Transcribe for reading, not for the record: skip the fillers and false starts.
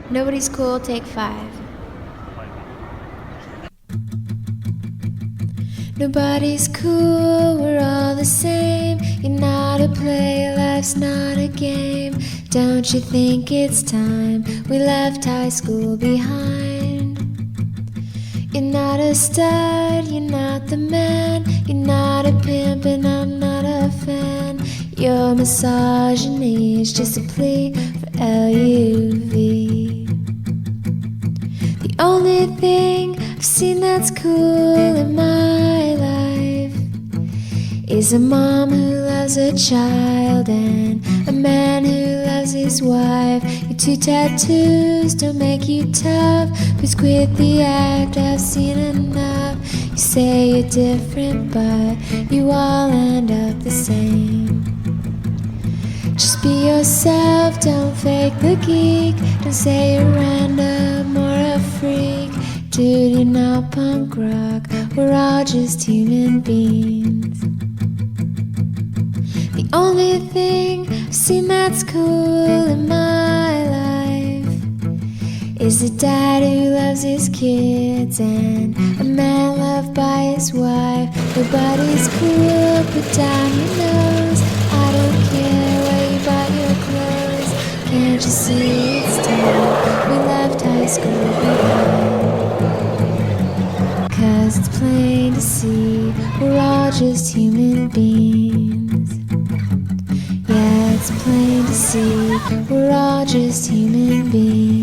Nobody's cool, take 5. Nobody's cool, we're all the same. You're not a player, life's not a game. Don't you think it's time we left high school behind? You're not a stud, you're not the man. You're not a pimp and I'm not a fan. Your misogyny is just a plea for LUV. The only thing I've seen that's cool in my life is a mom who loves her child and a man who loves his wife. Your 2 tattoos don't make you tough. Please quit the act, I've seen enough. You say you're different, but you all end up the same. Just be yourself, don't fake the geek. Don't say you're random or a freak. Dude, you're not punk rock, we're all just human beings. The only thing I've seen that's cool in my life is a dad who loves his kids and a man loved by his wife. Nobody's cool, put down your nose. I don't care where you bought your clothes. Can't you see it's time we left high school behind? 'Cause it's plain to see we're all just human beings. Yeah, it's plain to see we're all just human beings.